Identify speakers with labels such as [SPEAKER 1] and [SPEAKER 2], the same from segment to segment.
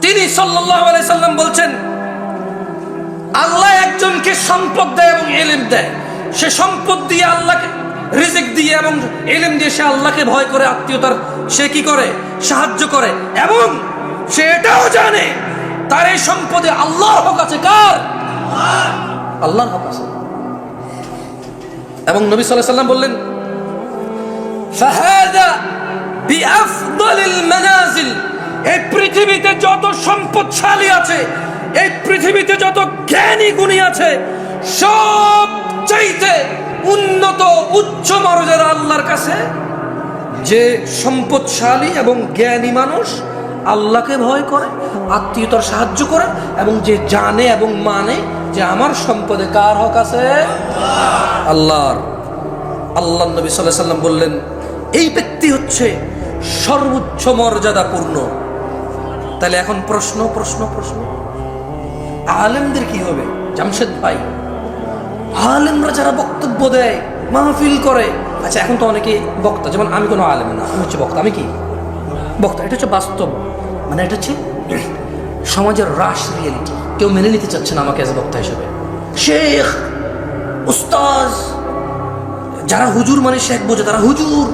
[SPEAKER 1] তিনি সাল্লাল্লাহু আলাইহি সাল্লাম বলছেন, আল্লাহ একজনকে সম্পদ দেয় এবং ইলম দেয়। সে সম্পদ দিয়ে আল্লাহকে রিজিক দিয়ে এবং ইলম দিয়ে সে আল্লাহকে ভয় করে, আত্মীয়তার সে কি করে, সাহায্য করে, এবং সে এটাও জানে তার এই সম্পদে আল্লাহর হক আছে। কার? আল্লাহর হক আছে। এবং নবী সাল্লাল্লাহু আলাইহি সাল্লাম বললেন, ফাহাদা বিআফদালিল মানাজিল, এই পৃথিবীতে যত সম্পদশালী আছে, এই পৃথিবীতে যত জ্ঞানী গুণী আছে, সব চাইতে উন্নত উচ্চ মর্যাদা আল্লাহর কাছে যে সম্পদশালী এবং জ্ঞানী মানুষ আল্লাহকে ভয় করে, আত্মীয়তার সাহায্য করে, এবং যে জানে এবং মানে যে আমার সম্পদে কার হক আছে? আল্লাহর। আল্লাহ নবী সাল্লাল্লাহু আলাইহি সাল্লাম বললেন, এই ব্যক্তি হচ্ছে সর্বোচ্চ মর্যাদাপূর্ণ। তাহলে এখন প্রশ্ন, আলেমদের কি হবে? জামশেদ ভাই, আলেমরা যারা বক্তব্য দেয়, মাহফিল করে, আচ্ছা এখন তো অনেকে বক্তা, যেমন আমি কোনো আলেম না, আমি হচ্ছে বক্তা। আমি কি বক্তা? এটা হচ্ছে বাস্তব, মানে এটা হচ্ছে সমাজের রাশ রিয়েলিটি। কেউ মেনে নিতে চাচ্ছে না আমাকে এজ বক্তা হিসেবে। শেখ, উস্তাজ, যারা হুজুর মানে শেখ বোঝে, তারা হুজুর।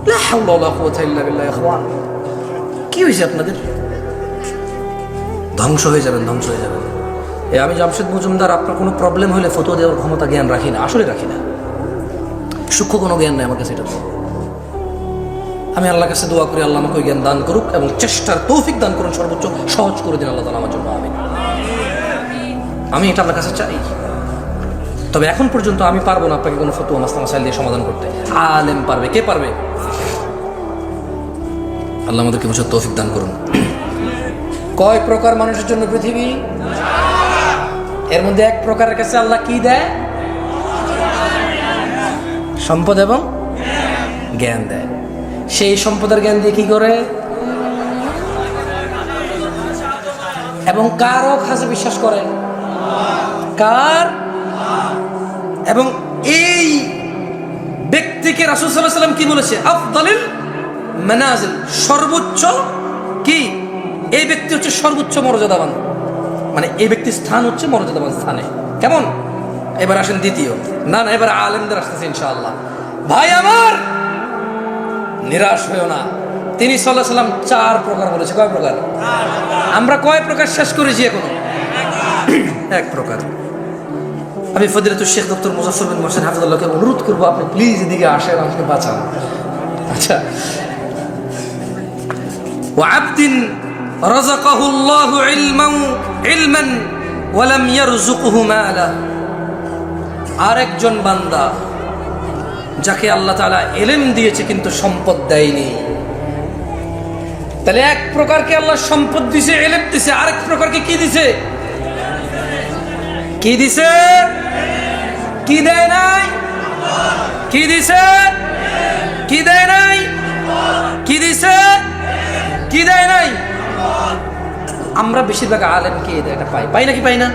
[SPEAKER 1] লা হাওলা ওয়ালা কুওয়াতা ইল্লা বিল্লাহ। ইখওয়ান, কি হয়েছে আপনাদের? ধ্বংস হয়ে যাবেন। আমি জামশেদ মজুমদার, আপনার কোনো প্রবলেম হলে ফতোয়া দেওয়ার ক্ষমতা জ্ঞান রাখি না, আসলে রাখি না। সূক্ষ্ম কোনো জ্ঞান নেই আমার কাছে। এটা আমি আল্লাহর কাছে দোয়া করি, আল্লাহ আমাকে ওই জ্ঞান দান করুক এবং চেষ্টার তৌফিক দান করুন, সর্বোচ্চ সহজ করে দিন আল্লাহ তাআলা আমার জন্য। আমি এটা আল্লাহর কাছে চাই। তবে এখন পর্যন্ত আমি পারবো না আপনাকে কোনো ফতোয়া মাসাইল দিয়ে সমাধান করতে। আলেম পারবে। কে পারবে? আল্লাহ আমাদেরকে বুঝার তৌফিক দান করুন। কয় প্রকার মানুষের জন্য পৃথিবী? এর মধ্যে এক প্রকারের কাছে আল্লাহ কি দেয়? সম্পদ এবং জ্ঞান দেয়। সেই সম্পদের জ্ঞান দিয়ে কি করে? এবং কারও কাছে বিশ্বাস করে? কার? এবং এই ব্যক্তিকে রাসূল সাল্লাল্লাহু আলাইহি ওয়াসাল্লাম কি বলেছে? আফদালিল মানাজিল, সর্বোচ্চ কি? এই ব্যক্তি হচ্ছে সর্বোচ্চ মর্যাদাবান, মানে এই ব্যক্তির স্থান হচ্ছে মর্যাদাবান স্থানে। কেমন? এবার আসেন দ্বিতীয়। না, এবার আলেমদের আসতেছে ইনশাআল্লাহ। ভাই আমার, নিরাশ হইও না। তিনি সাল্লাল্লাহু আলাইহি ওয়াসাল্লাম 4 প্রকার বলেছে। কয় প্রকার? আমরা কয় প্রকার শেষ করেছি এখনো? 1 প্রকার। আমি ফজিলাতুল শেখ ডক্টর মুজাফফর বিন মোহসেন হাফিজাহুল্লাহকে অনুরোধ করবো, আপনি প্লিজ এদিকে আসেন, আমাকে বাঁচান। আচ্ছা, ওয়া'আবদিন রাযাকাহুল্লাহু ইলমান ওয়া লাম ইয়ারযুকহু মালা, আরেকজন বান্দা যাকে আল্লাহ তাআলা ইলম দিয়েছে কিন্তু সম্পদ দেয়নি। তাহলে এক প্রকারকে আল্লাহ সম্পদ দিয়েছে, ইলম দিয়েছে, আরেক প্রকারকে কি দিয়েছে? কি দিছে? কি দেয় নাই? কি দিছে? কি দেয় নাই? কি দিছে? কি দেয় নাই? আমরা বেশিরভাগ আলেমকে এটা পাই নাকি পাই না?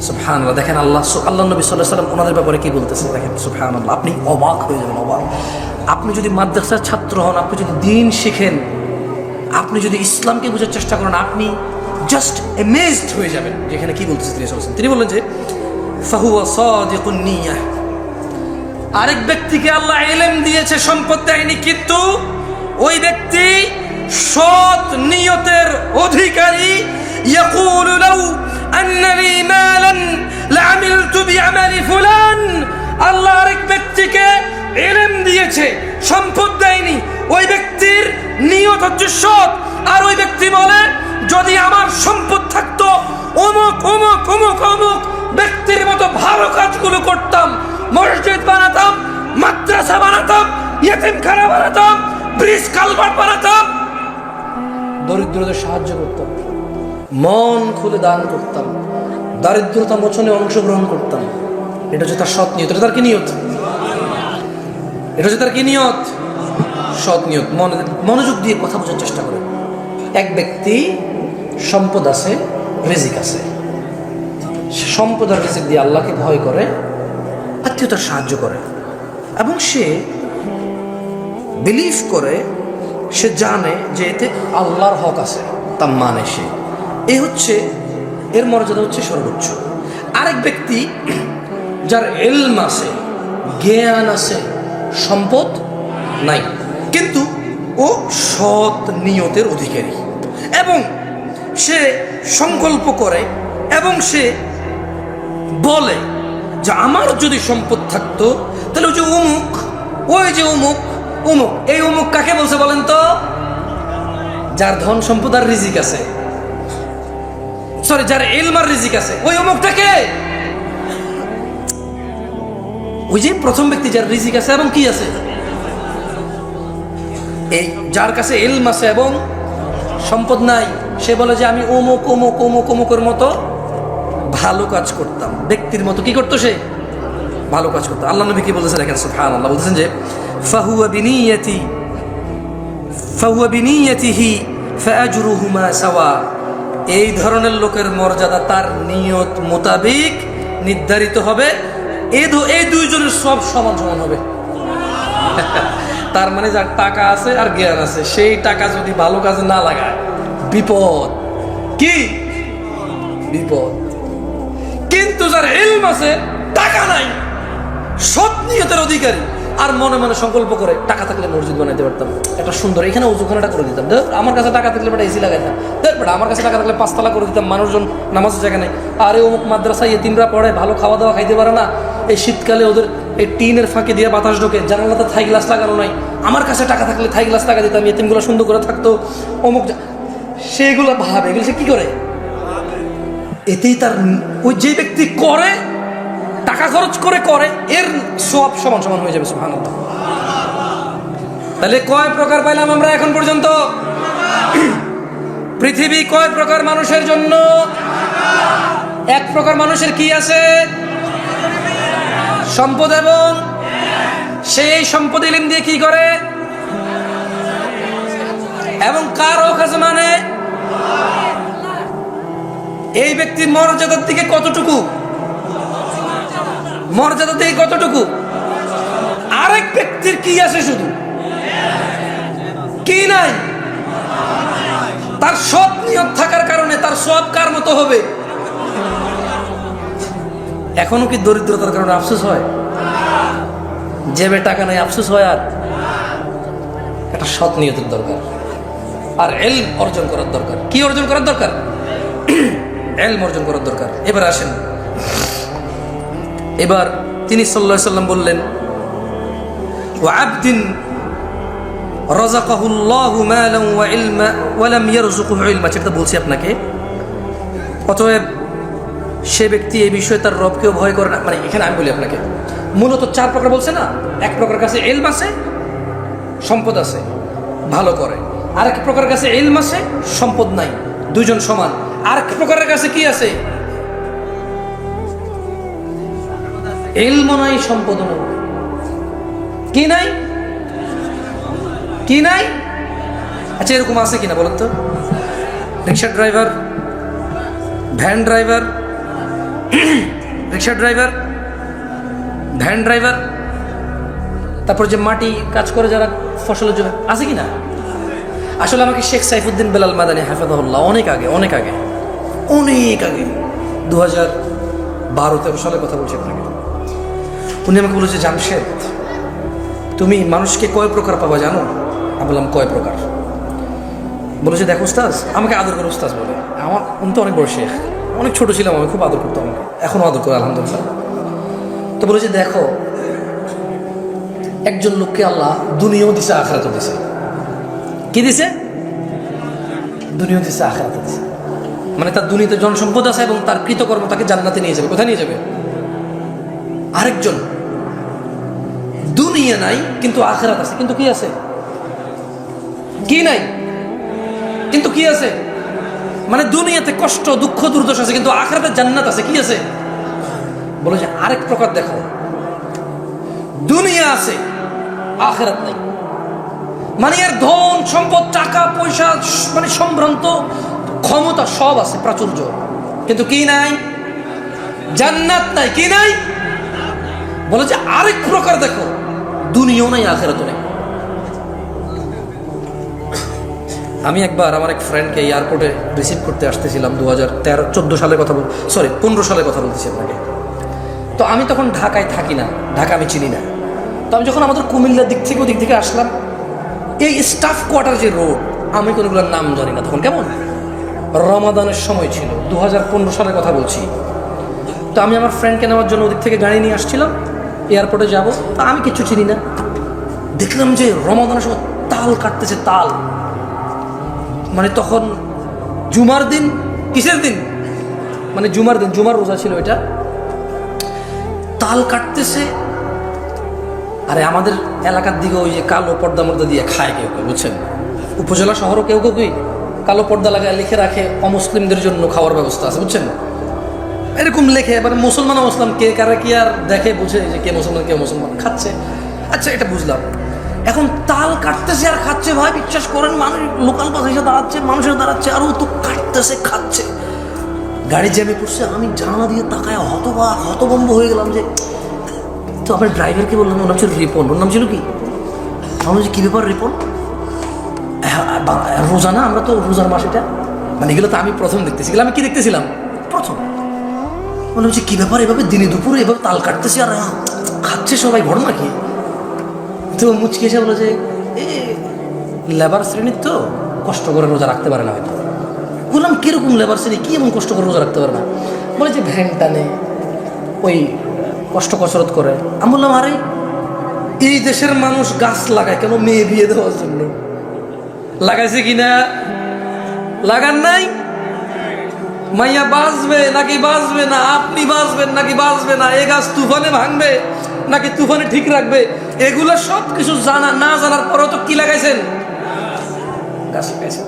[SPEAKER 1] সুবহানাল্লাহ। দেখেন আল্লাহ নবী সাল্লাল্লাহু আলাইহি ওয়াসাল্লাম ওনাদের ব্যাপারে কি বলতেছেন, দেখেন সুবহানাল্লাহ। আপনি অবাক হয়ে যাবেন, অবাক। আপনি যদি মাদ্রাসার ছাত্র হন, আপনি যদি দ্বীন শিখেন, আপনি যদি ইসলামকে বোঝার চেষ্টা করেন, আপনি জাস্ট অ্যামেজড হয়ে যাবেন যেখানে কি বলতেছেন তিনি সাল্লাল্লাহু আলাইহি ওয়াসাল্লাম। তিনি বললেন যে ফাহুয়া সাদিকুন নিয়াহ, আরেক ব্যক্তিকে আল্লাহ ইলম দিয়েছে, সম্পদ দেয়নি, কিন্তু ওই ব্যক্তি সৎ নিয়তের অধিকারী। ইয়াকুলু লাউ আন্না লি মালান লাআমিলতু বিআমালি ফুলান, আল্লাহ আরেক ব্যক্তিকে ইলম দিয়েছে, সম্পদ দেয়নি, ওই ব্যক্তির নিয়ত হচ্ছে সৎ, আর ওই ব্যক্তি বলে যদি আমার সম্পদ থাকতো অমুক অমুক অমুক অমুক ব্যক্তির মতো ভালো কাজগুলো করতাম, মসজিদ বানাতাম, মাদ্রাসা বানাতাম, ইয়েতিমখানা বানাতাম, ব্রিজ কালভার্ট বানাতাম, দরিদ্রদের সাহায্য করতাম, মন খুলে দান করতাম, দারিদ্রতা মোচনে অংশগ্রহণ করতাম। এটা হচ্ছে তার সৎ নিয়ত। এটা তার কি নিয়ত? এটা হচ্ছে তার কি নিয়ত? সৎ নিয়ত। মনোযোগ দিয়ে কথা বোঝার চেষ্টা করে। এক ব্যক্তি সম্পদ আছে, রিজিক আছে, সম্পদ আর রিজিক দিয়ে আল্লাহকে ভয় করে, আত্মীয়তার সাহায্য করে, এবং সে বিলিভ করে সে জানে যে এতে আল্লাহর হক আছে, তা মানে সে, এই হচ্ছে এর মর্যাদা হচ্ছে সর্বোচ্চ। আরেক ব্যক্তি যার ইলম আছে, জ্ঞান আছে, সম্পদ নাই, কিন্তু ও সৎ নিয়তের অধিকারী এবং সে সংকল্প করে এবং সে বলে যে আমার যদি সম্পদ থাকতো তাহলে ওই যে অমুক, ওই যে অমুক অমুক, এই অমুক কাকে বলছে বলেন তো? যার ধন সম্পদ আর রিজিক আছে, সরি, যার ইলম আর রিজিক আছে, ওই অমুকটাকে, ওই যে প্রথম ব্যক্তি যার রিজিক আছে এবং কি আছে, এই যার কাছে ইলম আছে এবং সম্পদ নাই, সে বলে যে আমি অমুক অমুক অমুক অমুকের মতো ভালো কাজ করতাম, ব্যক্তির মতো কি করতো সে? ভালো কাজ করতো। আল্লাহ নবী কি বলেছেন দেখেন, সুবহানাল্লাহ, বলতেছেন যে ফাহুয়া বিনিয়াতিহি ফাআজরুহুমা সাওয়া, এই ধরনের লোকের মর্যাদা তার নিয়ত মোতাবেক নির্ধারিত হবে, এই দুইজনের সব সমান সমান হবে। তার মানে যার টাকা আছে আর জ্ঞান আছে, সেই টাকা যদি ভালো কাজে না লাগায় বিপদ, কি বিপদ। কিন্তু যার ইলম আছে, টাকা নাই, সৎ নিয়তের অধিকারী, আর মনে মনে সংকল্প করে টাকা থাকলে মসজিদ বানাইতে পারতাম, একটা সুন্দর এখানে উজুখানাটা করে দিতাম, আমার কাছে টাকা থাকলে বেটা এসি লাগাইতাম, আমার কাছে টাকা থাকলে 5 তলা করে দিতাম, মানুষজন নামাজের জায়গা নেই, আরে অমুক মাদ্রাসায় এতিমরা পড়ে, ভালো খাওয়া দাওয়া খাইতে পারে না, এই শীতকালে ওদের এই টিনের ফাঁকে দিয়ে বাতাস ঢোকে, জানালাতে থাই গ্লাস লাগানো নাই, আমার কাছে টাকা থাকলে থাই গ্লাস লাগা দিতাম, এতিমগুলো সুন্দর করে থাকতো, অমুক, সেগুলো ভাবে, এগুলো সে কি করে? এতেই তার, ওই যে ব্যক্তি করে, টাকা খরচ করে, এর সব সমান সমান হয়ে যাবে। সুবহানাল্লাহ। তাহলে কয় প্রকার পাইলাম আমরা এখন পর্যন্ত? পৃথিবী কয় প্রকার মানুষের জন্য? এক প্রকার মানুষের কি আছে? সম্পদ, এবং সেই সম্পদ ইলম দিয়ে কি করে এবং কার হক আছে, মানে এই ব্যক্তির মর্যাদার দিকে কতটুকু, মর্যাদা দিকে কতটুকু। আরেক ব্যক্তির কি আছে, শুধু কি নাই, তার সৎ নিয়ত থাকার কারণে তার সব কার মতো হবে। এখনো কি দরিদ্রতার কারণে আফসোস হয়? জেবে টাকা নাই আফসোস হয়? আর একটা সৎ নিয়তের দরকার, আর ইলম অর্জন করার দরকার। কি অর্জন করার দরকার? ইলম অর্জন করার দরকার। এবার আসেন, এবার তিনি সাল্লাল্লাহু আলাইহি সাল্লাম বললেন, ওয়া আবদিন রাযাকাহুল্লাহু মালান ওয়া ইলমা ওয়া লাম ইয়ারযুকহু ইলমা, যেটা বলছি আপনাকে। অতএব সে ব্যক্তি এই বিষয়ে তার রবকেও ভয় করে না, মানে এখানে আমি বলি আপনাকে, মূলত 4 প্রকার বলছে না, এক প্রকার কাছে ইলম আছে, সম্পদ আছে, ভালো করে, আরেক প্রকার কাছে ইলম আছে, সম্পদ নাই, দুইজন সমান। আরেক প্রকারের কাছে কি আছে? ইলম নাই, সম্পদ নাই, কি নাই, কি নাই? আচ্ছা, এরকম আছে কিনা বলেন তো? রিক্সা ড্রাইভার, ভ্যান ড্রাইভার, রিক্সা ড্রাইভার, ভ্যান ড্রাইভার, তারপর যে মাটি কাজ করে যারা ফসলের জন্য, আছে কিনা? আসলে আমাকে শেখ সাইফুদ্দিন বেলাল মাদানী হাফেজাহুল্লাহ অনেক আগে 2012-13 সালের কথা বলছি আপনাকে, উনি আমাকে বলেছে, জামশেদ তুমি মানুষকে কয় প্রকার পাবা জানো? আমি বললাম কয় প্রকার? বলেছে দেখো উস্তাজ, আমাকে আদর করে উস্তাজ বলে, উনি তো অনেক বড় শেখ, অনেক ছোট ছিলাম, আমি খুব আদর করতাম, আমাকে এখনও আদর করে আলহামদুলিল্লাহ। তো বলেছে দেখো, একজন লোককে আল্লাহ দুনিয়াও দিছে, আখিরাতও দিছে। কি দিছে? দুনিয়াও দিছে, আখিরাতও দিছে। মানে তার দুনিয়াতে জনসম্পদ আছে এবং তার কৃতকর্ম তাকে জান্নাতে নিয়ে যাবে। কোথায় নিয়ে যাবে? আরেকজন দুনিয়া নাই কিন্তু আখিরাত আছে, কিন্তু কি আছে? কি নাই কিন্তু কি আছে? মানে দুনিয়াতে কষ্ট দুঃখ দুর্দশা আছে কিন্তু আখিরাতে জান্নাত আছে। কি আছে? বলে যে আরেক প্রকার দেখো, দুনিয়া আছে আখিরাত নাই, মানে এর ধন সম্পদ টাকা পয়সা মানে সম্ভ্রান্ত ক্ষমতা সব আছে প্রাচুর্য, কিন্তু কি নাই? জান্নাত নাই। কি নাই? বলে যে আরেক প্রকার দেখো, দুনিয়াও নাই আখিরাতও নাই। আমি একবার আমার এক ফ্রেন্ডকে এয়ারপোর্টে রিসিভ করতে আসতেছিলাম 2013-14 সালের কথা 15 সালের কথা বলতেছি আপনাকে। তো আমি তখন ঢাকায় থাকি না, ঢাকা আমি চিনি না। তো আমি যখন আমাদের কুমিল্লার দিক থেকে ওদিক থেকে আসলাম, এই স্টাফ কোয়ার্টার যে রোড, আমি কোনোগুলোর নাম জানি না তখন, কেমন রমাদানের সময় ছিল, 2015 সালের কথা বলছি। তো আমি আমার ফ্রেন্ডকে নেওয়ার জন্য ওদিক থেকে গাড়ি নিয়ে আসছিলাম, এয়ারপোর্টে যাব। তা আমি কিছু চিনি না, দেখলাম যে রমাদানের সময় তাল কাটতেছে, তাল মানে তখন জুমার দিন, কিসের দিন মানে জুমার দিন, জুমার রোজা ছিল এটা, তাল কাটতেছে। আরে আমাদের এলাকার দিকে ওই যে কালো পর্দা মর্দা দিয়ে খায় কেউ কেউ, বুঝছেন, উপজেলা শহরও কেউ কেউ কালো পর্দা লাগায় লিখে রাখে অমুসলিমদের জন্য খাওয়ার ব্যবস্থা আছে, বুঝছেন, এরকম লেখে। এবার মুসলমান মুসলিম কে কারা কি আর দেখে বুঝে যে কে মুসলমান কে মুসলমান, খাচ্ছে। আচ্ছা এটা বুঝলাম। এখন তাল কাটতেছে আর খাচ্ছে, ভাই বিশ্বাস করেন, মানুষ লোকাল বাস এসে দাঁড়াচ্ছে, মানুষের দাঁড়াচ্ছে, আর ও তো কাটতেছে খাচ্ছে। গাড়ি জ্যামে পড়ছে, আমি জানালা দিয়ে তাকায় হতভম্ব হয়ে গেলাম। যে তো আমার ড্রাইভারকে বললাম, ওর নাম ছিল রিপন। ওর নাম ছিল কি, আমার যে কী ব্যাপার রিপন, রোজা না, আমরা তো রোজার মাস এটা, মানে এগুলো তো আমি প্রথম দেখতেছি। এগুলো আমি কি দেখতেছিলাম প্রথম। মনে হচ্ছে কী ব্যাপার, এভাবে দিনে দুপুরে এভাবে তাল কাটতেছি আর খাচ্ছে সবাই, ঘটনা কি? তো মুচকি এসে বলে যে লেবার শ্রেণীর তো কষ্ট করে রোজা রাখতে পারে না হয়তো। বললাম কীরকম লেবার শ্রেণী, কী এমন কষ্ট করে রোজা রাখতে পারে না? বলে যে ভ্যান টানে, ওই কষ্ট কসরত করে। আমি বললাম আরে এই দেশের মানুষ গাছ লাগায় কেন? মেয়ে বিয়ে দেওয়ার জন্য। লাগাইছে কিনা? লাগান নাই? মাইয়া বাঁচবে নাকি বাঁচবে না, আপনি বাঁচবেন নাকি বাঁচবে না, এ গাছ তুফানে ভাঙবে নাকি তুফানে ঠিক রাখবে, এগুলো সব কিছু জানা না জানার পরেও তো কি লাগাইছেন? গাছ লাগাইছেন।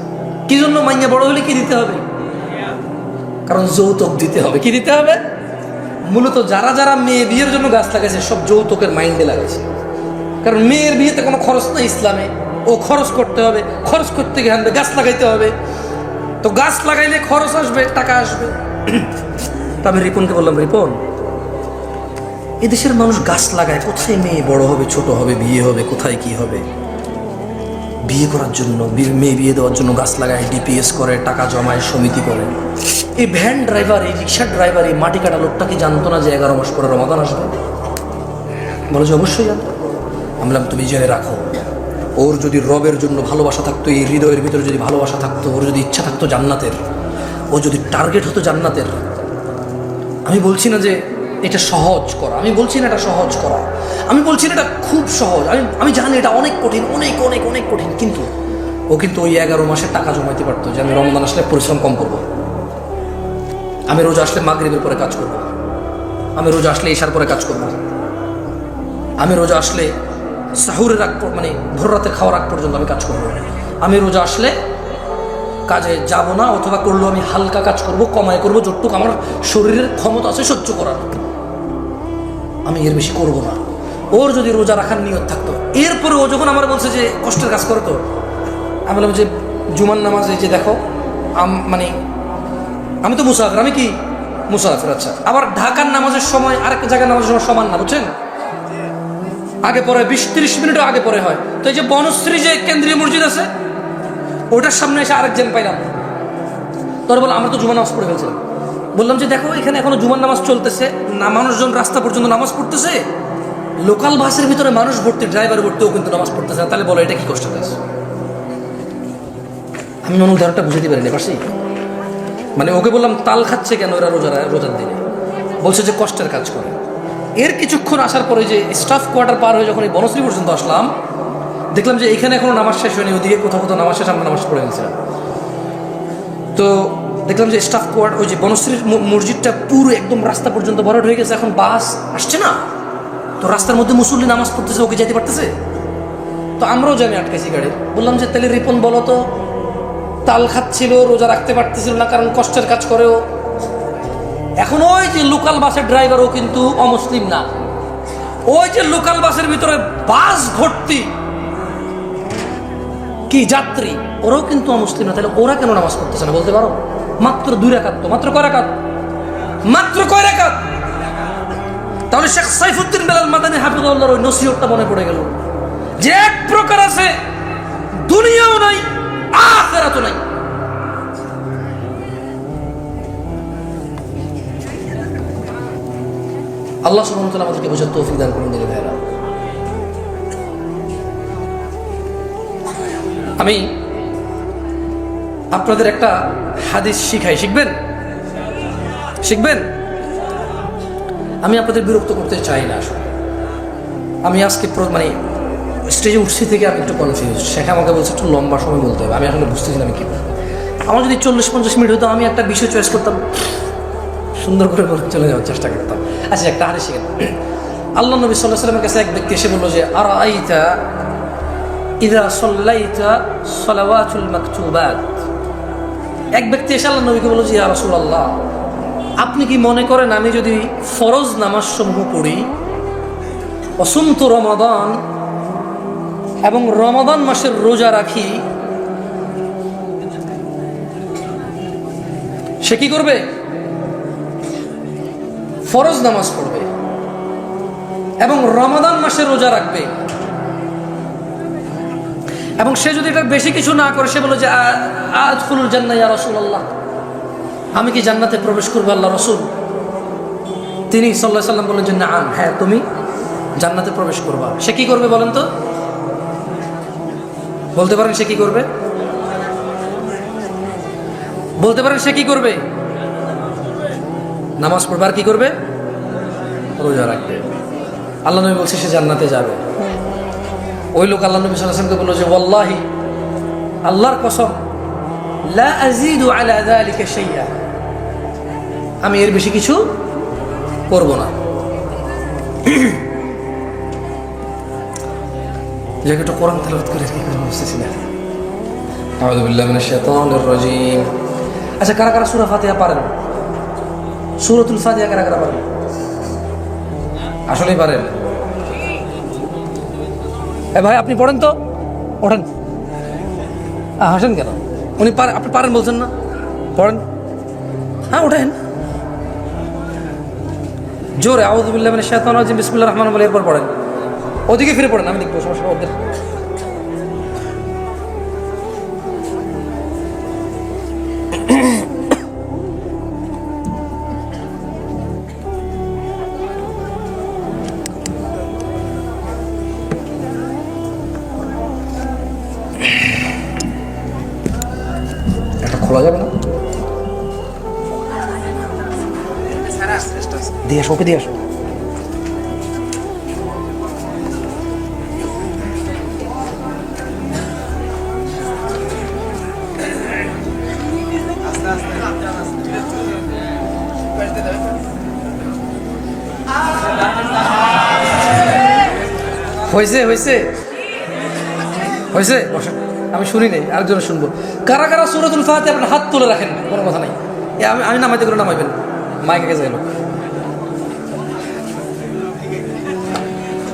[SPEAKER 1] কি জন্য? মাইয়া বড় হলে কি দিতে হবে? কারণ যৌতুক দিতে হবে। কি দিতে হবে? মূলত যারা যারা মেয়ে বিয়ের জন্য গাছ লাগাইছে সব যৌতুকের মাইন্ডে লাগাইছে। কারণ মেয়ের বিয়েতে কোনো খরচ নেই ইসলামে, ও খরচ করতে হবে, খরচ করতে গিয়ে আনবে, গাছ লাগাইতে হবে। তো গাছ লাগাইলে খরচ আসবে, টাকা আসবে। তো আমি রিপনকে বললাম, রিপন এদেশের মানুষ গাছ লাগায়, কোথায় মেয়ে বড় হবে, ছোট হবে, বিয়ে হবে, কোথায় কি হবে? বিয়ে করার জন্য, মেয়ে বিয়ে দেওয়ার জন্য গাছ লাগায়, ডিপিএস করে, টাকা জমায়, সমিতি করে। এই ভ্যান ড্রাইভার, এই রিক্সার ড্রাইভার, এই মাটি কাটা লোকটা কি জানতো না যে 11 মাস পরে রমাদান আসবে? বলে যে অবশ্যই জানতো। আমি বললাম তুমি জেনে রাখো, ওর যদি রবের জন্য ভালোবাসা থাকতো, এই হৃদয়ের ভিতরে যদি ভালোবাসা থাকতো, ওর যদি ইচ্ছা থাকতো জান্নাতের, ও যদি টার্গেট হতো জান্নাতের, আমি বলছি না যে এটা সহজ করা, আমি বলছি না এটা সহজ করা, আমি বলছি না এটা খুব সহজ, আমি জানি এটা অনেক কঠিন, অনেক অনেক অনেক কঠিন, কিন্তু ও কিন্তু ওই 11 মাসের টাকা জমাইতে পারতো যে আমি রমজান আসলে পরিশ্রম কম করবো, আমি রোজা আসলে মাগরিবের পরে কাজ করব, আমি রোজা আসলে ইশার পরে কাজ করব, আমি রোজা আসলে সাহুরের আগ মানে ভোর রাতে খাওয়ার আগ পর্যন্ত আমি কাজ করব, আমি রোজা আসলে কাজে যাব না, অথবা করলেও আমি হালকা কাজ করব, কমায় করব, যতটুকু আমার শরীরের ক্ষমতা আছে সহ্য করার, আমি এর বেশি করব না। ওর যদি রোজা রাখার নিয়ত থাকতো, এরপরে ও যখন আমার বলছে যে কষ্টের কাজ করতো, আমি বললাম যে জুমার নামাজে যে দেখো মানে আমি তো মুসাফির, আমি কি মুসাফির, আচ্ছা আবার ঢাকার নামাজের সময় আরেক জায়গায় নামাজের সময় সমান না, বুঝছেন, আগে পরে 20-30 মিনিটও আগে পরে হয়। তো এই যে বনশ্রী যে কেন্দ্রীয় মসজিদ আছে, ওটার সামনে এসে আরেকজন পাইলাম, তোর বল আমরা তো জুমার নামাজ পড়ে ফেলছিলাম। বললাম যে দেখো এখানে এখনো জুমার নামাজ চলতেছে না, মানুষজন রাস্তা পর্যন্ত নামাজ পড়তেছে, লোকাল বাসের ভিতরে মানুষ ভর্তি, ড্রাইভার ভর্তিও কিন্তু নামাজ পড়তেছে না, তাহলে বলো এটা কি কষ্ট কাজ? আমি মনে উদাহরণটা বুঝে দিতে পারিনি পারছি। মানে ওকে বললাম তাল খাচ্ছে কেন ওরা রোজার দিনে, বলছে যে কষ্টের কাজ করে। এর কিছুক্ষণ আসার পরে যে স্টাফ কোয়ার্টার পার হয়ে যখন এই বনশ্রী পর্যন্ত আসলাম, দেখলাম যে এখানে এখনো নামাজ শেষ হয়নি, ওদিকে কোথাও কোথাও নামাজ শেষ, আমরা নামাজ পড়ে গেছিলাম। তো দেখলাম যে স্টাফ কোয়ার্টার ওই যে বনশ্রীর মসজিদটা পুরো একদম রাস্তা পর্যন্ত ভরাট হয়ে গেছে, এখন বাস আসছে না, তো রাস্তার মধ্যে মুসল্লি নামাজ পড়তেছে, ওকে যেতে পারতেছে। তো আমরাও জানি আটকেছি গাড়ি। বললাম যে তাহলে রিপন বলো তো, তাল খাচ্ছিল, রোজা রাখতে পারতেছিল না কারণ কষ্টের কাজ করেও। এখন ওই যে লোকাল বাসের ড্রাইভার, ও কিন্তু অমুসলিম না, ওই যে লোকাল বাসের ভিতরে বাস ভর্তি কি যাত্রী, ওরাও কিন্তু অমুসলিম না, তাহলে ওরা কেন নামাজ পড়তেছে না বলতে পারো? মাত্র 2 রাকাত, তো মাত্র কয় রাকাত? মাত্র কয় রাকাত? তাহলে শেখ সাইফুদ্দিন বেলাল মাদানী হাফিজুল্লাহর ওই নসিহতটা মনে পড়ে গেল যে এক প্রকার আছে দুনিয়াও নাই আখিরাতও নাই। আল্লাহ সুবহানাহু ওয়া তাআলা আমাদেরকে বোঝার তৌফিক দান করুন দিলে ভাইরা। আমি আপনাদের একটা হাদিস শিখাই, শিখবেন? শিখবেন? আমি আপনাদের বিরক্ত করতে চাই না আসলে। আমি আজকে মানে স্টেজে উঠছি থেকে আমি একটু কনফিউজ। শেখ আমাকে বলছে একটু লম্বা সময় বলতে হবে, আমি আসলে বুঝতেছি না আমি কি বলবো। আমার যদি 40-50 মিনিট হতো আমি একটা বিষয় চয়েস করতাম, সুন্দর করে বলে চলে যাওয়ার চেষ্টা করতাম। আচ্ছা, একটা হাদিস শিখেন। আল্লাহ নবী সাল্লাল্লাহু আলাইহি ওয়াসাল্লামের কাছে এক ব্যক্তি এসে বলল যে আরাআইতা ইযা সাল্লাইতা সালাওয়াতুল মাকতুবাত। এক ব্যক্তি এসে আল্লাহ নবীকে বলল যে ইয়া রাসূলুল্লাহ, আপনি কি মনে করেন আমি যদি ফরজ নামাজ সমূহ পড়ি, অসুমতু রমাদান, এবং রমাদান মাসের রোজা রাখি, সে কি করবে? ফরজ নামাজ পড়বে এবং রমাদান মাসে রোজা রাখবে, এবং সে যদি এটা বেশি কিছু না করে, সে বলে যে আদখুলুল জান্নাহ ইয়া রাসূলুল্লাহ, আমি কি জান্নাতে প্রবেশ করবো আল্লাহ রাসূল? তিনি সাল্লাল্লাহু আলাইহি সাল্লাম বললেন যে নাআম, হ্যাঁ তুমি জান্নাতে প্রবেশ করবা। সে কি করবে বলেন তো? বলতে পারেন সে কি করবে? বলতে পারেন সে কি করবে? নামাজ পড়বে আর কি করবে? রোজা রাখবে। আল্লাহ নবী বলছে সে জান্নাতে যাবে। ওই লোক আল্লাহ নবী সাল্লাল্লাহু আলাইহি ওয়াসাল্লামকে বলল যে ওয়াল্লাহি, আল্লাহর কসম, লা আযীদু আলা যালিকা শাইআ, আমি এর বেশি কিছু করব না। যাকে একটু কোরআন তেলাওয়াত করে কি করে বুঝতেছি না। আউযু বিল্লাহি মিনাশ শাইতানির রাজীম। আচ্ছা, কারা কারা সূরা ফাতিহা পারেন? সূরাতুল ফাতিহা কারা কারা পারেন? আসলেই পারেন? এ ভাই আপনি পড়েন তো, ওঠেন। হাসেন কেন? উনি আপনি পারেন বলছেন না? পড়েন। হ্যাঁ ওঠেন জোরে। আউযু বিল্লাহি মিনাশ শাইতানির রাজীম, বিসমিল্লাহির রহমানির রহিম, এরপর পড়েন। ওদিকে ফিরে পড়েন, আমি দেখবো সমস্যা ওদের। এটা খোলা যাবে না? দিয়ে আসো, ওকে দিয়ে আসো। হয়েছে হয়েছে হয়েছে, বসেন, আমি শুনি নাই, আরেকজন শুনবো। কারা কারা সূরাতুল ফাতিহা আপনার হাত তুলে রাখেন, কোনো কথা নাই। আমি নামাইতে করে নামাইবেন, মাইকে গেছে গেল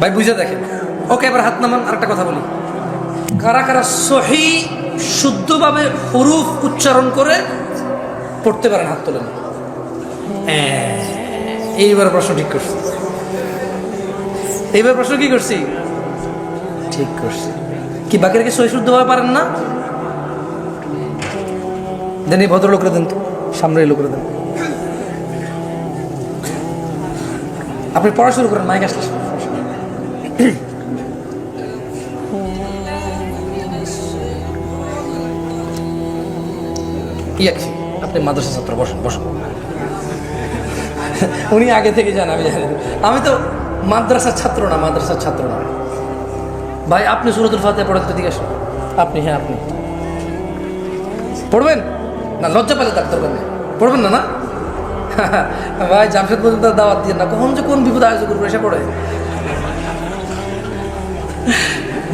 [SPEAKER 1] ভাই, বুঝে দেখেন। ওকে, এবার হাত নামান। আরেকটা কথা বলি, কারা কারা সহি শুদ্ধভাবে হুরুফ উচ্চারণ করে পড়তে পারেন, হাত তোলেন। এইবার প্রশ্ন ঠিক করছি, এইবার প্রশ্ন কি করছি? ঠিক করছি। কি বাকি রেখে সহি শুদ্ধভাবে পারেন না? দেন এই ভদ্রলোকরা দেন তো, সামনে এই লোকরা দেন। আপনি পড়া শুরু করেন, মাইক আসলে। আপনি মাদ্রাসা ছাত্র, বসেন বসেন। উনি আগে থেকে জান, আমি জানি। আমি তো মাদ্রাসার ছাত্র না, মাদ্রাসার ছাত্র না ভাই। আপনি সূরাতুল ফাতিহা পড়েন তো, দিকে আসুন। আপনি, হ্যাঁ আপনি পড়বেন না? লজ্জা পেলে ডাক্তার নেই, পড়বেন না? না ভাই, জামশেদ পর্যন্ত দাওয়াত দিয়ে না, কখন যে কোন বিপদ আয়োজন করবো এসে পড়ে।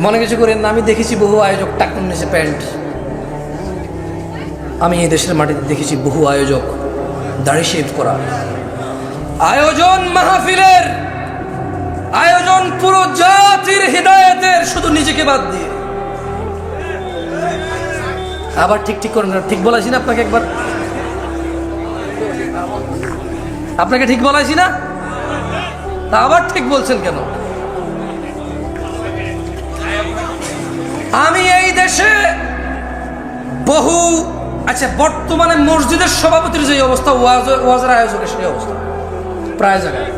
[SPEAKER 1] মনে কিছু করেন না, আমি দেখেছি বহু আয়োজক টাকুন নিচে প্যান্ট। আমি এই দেশের মাটিতে দেখেছি বহু আয়োজক দাড়ি শেভ করা। আয়োজন মাহফিলের আয়োজন পুরো জাতির হিদায়াতের, শুধু নিজেকে বাদ দিয়ে। আবার ঠিক ঠিক করেন, ঠিক বলাইছি না আপনাকে? একবার আপনাকে ঠিক বলাইছি না? তা আবার ঠিক বলছেন কেন? আমি এই দেশে বহু আচ্ছা বর্তমানে মসজিদের সভাপতির যে অবস্থা, ওয়াজের আয়োজকের সেই অবস্থা প্রায় জায়গায়।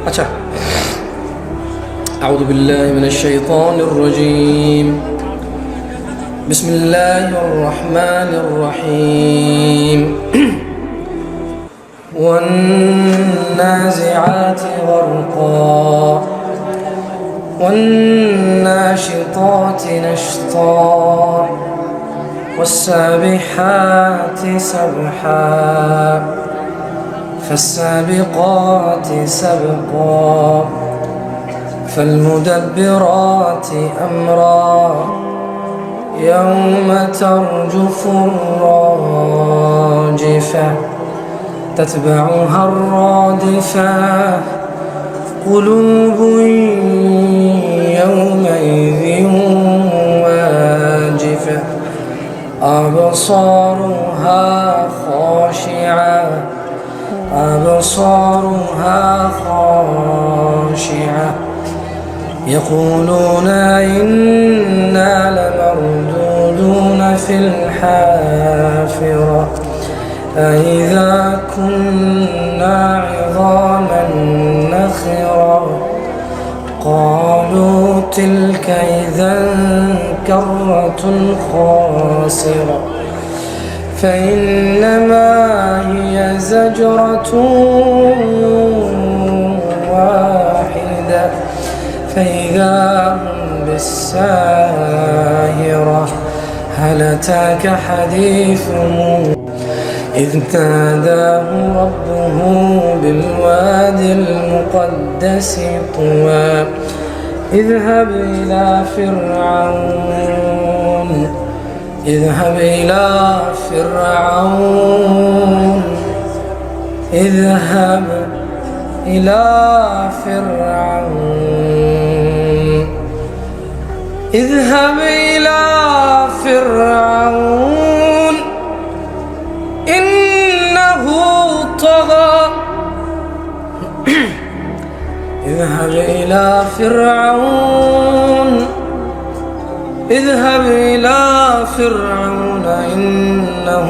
[SPEAKER 1] আচ্ছা, আউযু বিল্লাহি মিনাশ শাইতানির রাজীম, বিসমিল্লাহির রহমানির রহিম। والنازعات غرقا والناشطات نشطا والسابحات سبحا فالسابقات سبقا فالمدبرات أمرا يوم ترجف الراجفة تتبعها الرادفة قلوب يومئذ واجفة أبصارها خاشعة أبصارها خاشعة يقولون إنا لمردودون في الحافرة أإذا كنا عظاما نخرة قالوا تلك إذا كرة خاسرة فإنما هي زجرة واحدة فإذا هم بالساهرة هل أتاك حديث موسى إذ ناداه ربه بالوادي المقدس طوى اذهب إلى فرعون اذهب إلى فرعون اذهب إلى فرعون اذهب إلى فرعون إنه طغى اذهب إلى فرعون اذهب إلى فرعون إنه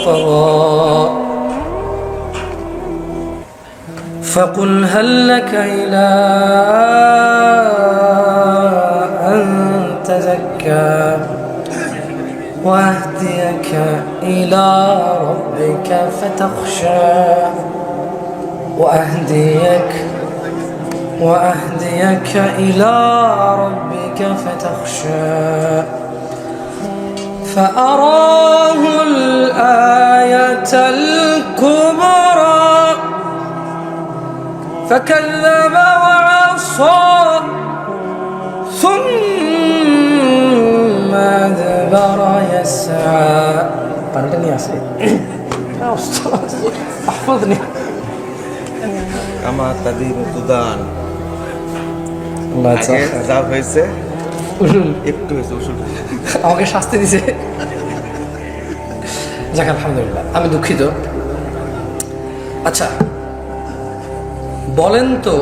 [SPEAKER 1] طغى فقل هل لك إلى أن تزكى وأهديك إلى ربك فتخشى وأهديك إلى ربك فتخشى فأراه الآية الكبرى فكذب وعصى ثم أدبر يسعى. Pandang ya sih. Ustaz, ahfadni.
[SPEAKER 2] আমার তাদের উদান
[SPEAKER 1] আল্লাহ
[SPEAKER 2] যা হয়েছে
[SPEAKER 1] উসুল
[SPEAKER 2] একটু হয়েছে উসুল
[SPEAKER 1] আমাকে শাস্তি দিছে। যাক আলহামদুলিল্লাহ, আমি দুঃখিত। আচ্ছা বলেন তো,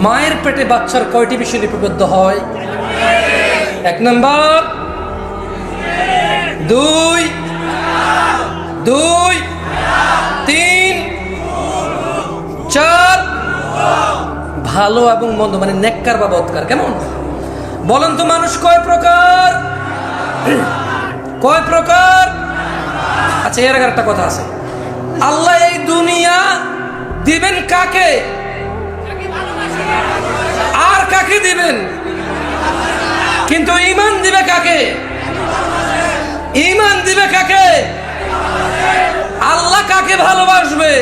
[SPEAKER 1] মায়ের পেটে বাচ্চার কয়টি বিষয় লিপিবদ্ধ হয়? 1 নম্বর, 2, 3, 4। ভালো এবং মন্দ মানে নেককার বা বদকার। কেমন বলেন তো, মানুষ কয় প্রকার? কয় প্রকার? আচ্ছা এর আগে একটা কথা আছে, আল্লাহ এই দুনিয়া দিবেন কাকে আর কাকে দিবেন, কিন্তু ঈমান দিবে কাকে? ঈমান দিবে কাকে? আল্লাহ কাকে ভালোবাসবে?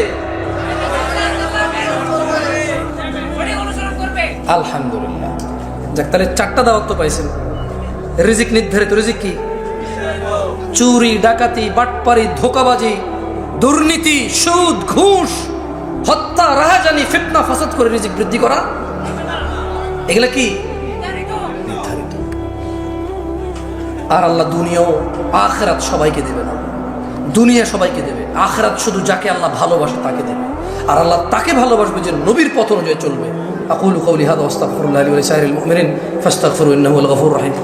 [SPEAKER 1] আলহামদুলিল্লাহ। যাক, তাহলে 4টা দাওয়াত তো পাইছেন। রিজিক নির্ধারিত। রিজিক কি? চুরি, ডাকাতি, বাটপারি, ধোঁকাবাজি, দুর্নীতি, সুদ, ঘুষ, হত্যা, রাহাজানি, ফিতনা, ফাসাদ করে রিজিক বৃদ্ধি করা, এগুলা কি? নির্ধারিত। আর আল্লাহ দুনিয়া ও আখিরাত সবাইকে দেবে না। দুনিয়া সবাইকে দেবে, আখিরাত শুধু যাকে আল্লাহ ভালোবাসে তাকে দেবে। আর আল্লাহ তাকে ভালোবাসবে যে নবীর পথ অনুযায়ী চলবে। আকুলু কওলি হাযা ওয়াস্তাগফিরুল্লাহ লি ওয়া লিসাইরিল মুমিনিন ফাস্তাগফিরু ইন্নাহু আল গফুরুর রহিম।